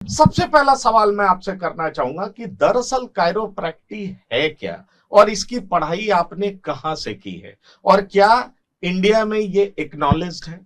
सबसे पहला सवाल मैं आपसे करना चाहूंगा कि दरअसल कायरोप्रैक्टी है क्या, और इसकी पढ़ाई आपने कहां से की है, और क्या इंडिया में ये एक्नॉलेज्ड है?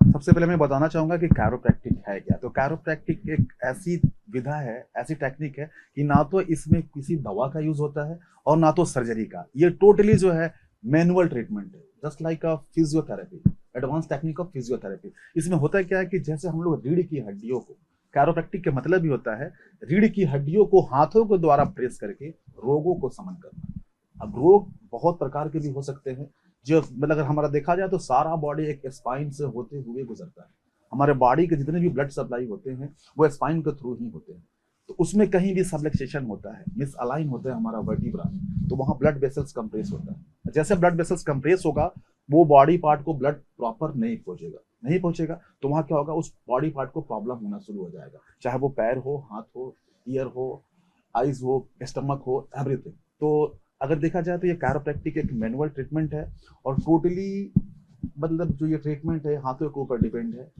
सबसे पहले मैं बताना चाहूंगा कि कैरोप्रैक्टिक है क्या। तो कैरोप्रैक्टिक एक ऐसी विधा है, ऐसी टेक्निक है कि ना तो इसमें किसी दवा का यूज होता है और ना तो सर्जरी का। ये टोटली जो है मैनुअल ट्रीटमेंट है, just like a physiotherapy, advance technique of physiotherapy. इसमें होता क्या है कि जैसे हम लोग रीढ़ की हड्डियों को, कैरोप्रैक्टिक के मतलब ही होता है रीढ़ की हड्डियों को हाथों के द्वारा प्रेस करके रोगों को समन करना। अब रोग बहुत प्रकार के भी हो सकते हैं, जो मतलब अगर हमारा देखा जाए तो सारा बॉडी एक स्पाइन से होते हुए गुजरता है। हमारे बॉडी के जितने भी ब्लड सप्लाई होते हैं वो स्पाइन के थ्रू ही होते हैं। तो उसमें कहीं भी सबलक्सेशन होता है, मिस अलाइन होता है हमारा वर्टिब्रा, तो वहां ब्लड वेसल्स कंप्रेस होता है। जैसे ब्लड वेसल्स कंप्रेस होगा वो बॉडी पार्ट को ब्लड प्रॉपर नहीं पहुंचेगा तो वहां क्या होगा, उस बॉडी पार्ट को प्रॉब्लम होना शुरू हो जाएगा, चाहे वो पैर हो, हाथ हो, ईयर हो, आइज हो, स्टमक हो, एवरीथिंग। तो अगर देखा जाए तो ये कैरोप्रैक्टिक एक मैनुअल ट्रीटमेंट है और टोटली मतलब जो ये ट्रीटमेंट है हाथों के ऊपर डिपेंड है।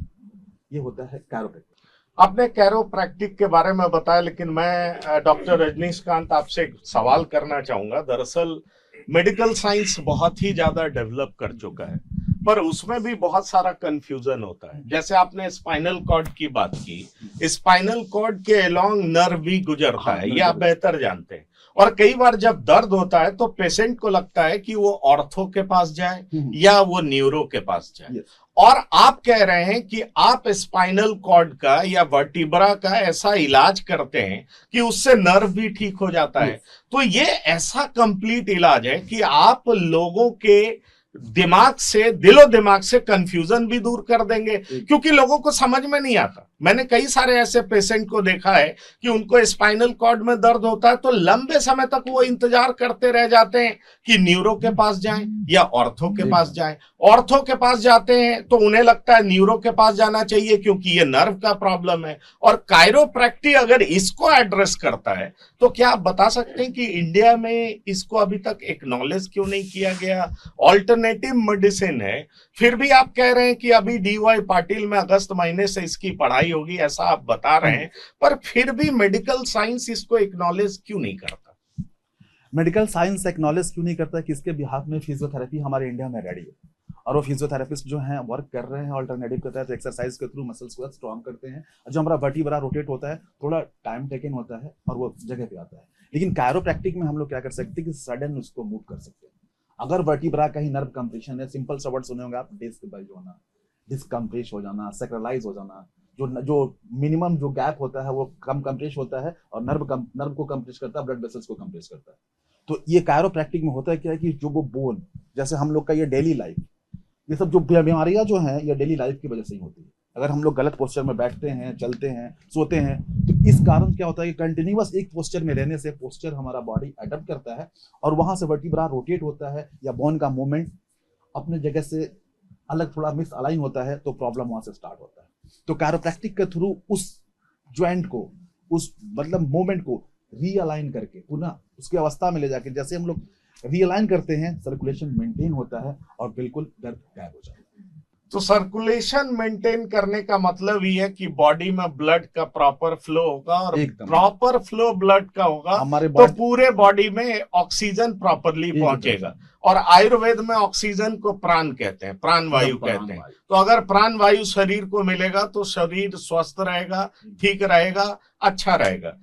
ये होता है कैरोप्रैक्टिक। आपने कैरोप्रैक्टिक के बारे में बताया, लेकिन मैं डॉक्टर रजनीकांत आपसे एक सवाल करना चाहूंगा। दरअसल मेडिकल साइंस बहुत ही ज्यादा डेवलप कर चुका है, पर उसमें भी बहुत सारा कंफ्यूजन होता है। जैसे आपने स्पाइनल कॉर्ड की बात की, स्पाइनल कॉर्ड के अलोंग नर्व भी गुजरता है, ये आप बेहतर जानते हैं। और कई बार जब दर्द होता है तो पेशेंट को लगता है कि वो ऑर्थो के पास जाए या वो न्यूरो के पास जाए, और आप कह रहे हैं कि आप स्पाइनल कॉर्ड का या वर्टिब्रा का ऐसा इलाज करते हैं कि उससे नर्व भी ठीक हो जाता है। तो ये ऐसा कंप्लीट इलाज है कि आप लोगों के दिमाग से, दिलो दिमाग से कंफ्यूजन भी दूर कर देंगे, क्योंकि लोगों को समझ में नहीं आता। मैंने कई सारे ऐसे पेशेंट को देखा है कि उनको स्पाइनल कॉर्ड में दर्द होता है तो लंबे समय तक वो इंतजार करते रह जाते हैं कि न्यूरो के पास जाएं या ऑर्थो के पास जाएं। ऑर्थो के पास जाते हैं तो उन्हें लगता है न्यूरो के पास जाना चाहिए क्योंकि ये नर्व का प्रॉब्लम है। और कायरोप्रैक्टिक अगर इसको एड्रेस करता है तो क्या आप बता सकते हैं कि इंडिया में इसको अभी तक एक्नॉलेज क्यों नहीं किया गया? ऑल्टरनेटिव मेडिसिन है, फिर भी आप कह रहे हैं कि अभी डीवाई पाटिल में अगस्त महीने से इसकी पढ़ाई होगी, ऐसा आप बता रहे हैं, पर फिर भी मेडिकल साइंस इसको एक्नॉलेज क्यों नहीं करता? मेडिकल साइंस एक्नॉलेज क्यों नहीं करता कि इसके बिहाफ में फिजियोथेरेपी हमारे इंडिया में रेडी है, और वो फिजियोथेरेपिस्ट जो हैं वर्क कर रहे हैं ऑल्टरनेटिव के तहत, एक्सरसाइज के थ्रू मसल्स को स्ट्रॉन्ग करते हैं। जो हमारा वर्टिब्रा रोटेट होता है थोड़ा टाइम टेकन होता है और वो जगह पे आता है। लेकिन कायरोप्रैक्टिक में हम लोग क्या कर सकते हैं कि सडन उसको मूव कर सकते हैं। अगर वर्टिब्रा का ही नर्व कंप्रेशन है, सिंपल सा वर्ड सुने होंगे आप, डिस्क बल्ज होना, डिस्क कंप्रेस हो जाना, सैक्रलाइज हो जाना, जो मिनिमम जो गैप होता है वो कम कंप्रेस होता है और नर्व को कंप्रेस करता है, ब्लड वेसल्स को कंप्रेस करता है। तो ये कायरोप्रैक्टिक में होता है क्या है कि जो वो बोन, जैसे हम लोग का ये डेली लाइफ, ये सब जो बीमारियां जो हैं ये डेली लाइफ की वजह से ही होती है। अगर हम लोग गलत पोस्चर में बैठते हैं, चलते हैं, सोते हैं, तो इस कारण क्या होता है कि कंटिन्यूअस एक पोस्चर में रहने से पोस्चर हमारा बॉडी अडप्ट करता है और वहां से वर्टिब्रा रोटेट होता है या बोन का मूवमेंट अपने जगह से अलग थोड़ा मिस अलाइन होता है, तो प्रॉब्लम वहां से स्टार्ट होता है। तो कायरोप्रैक्टिक के थ्रू उस ज्वाइंट को, उस मतलब मूवमेंट को रीअलाइन करके पुनः उसकी अवस्था में ले जाके, जैसे हम लोग रीअलाइन करते हैं, सर्कुलेशन मेंटेन होता है और बिल्कुल दर्द गायब हो जाता है। तो सर्कुलेशन मेंटेन करने का मतलब ये है कि बॉडी में ब्लड का प्रॉपर फ्लो होगा, और प्रॉपर फ्लो ब्लड का होगा तो पूरे बॉडी में ऑक्सीजन प्रॉपरली पहुंचेगा। और आयुर्वेद में ऑक्सीजन को प्राण कहते हैं, प्राण वायु कहते हैं। तो अगर प्राण वायु शरीर को मिलेगा तो शरीर स्वस्थ रहेगा, ठीक रहेगा, अच्छा रहेगा।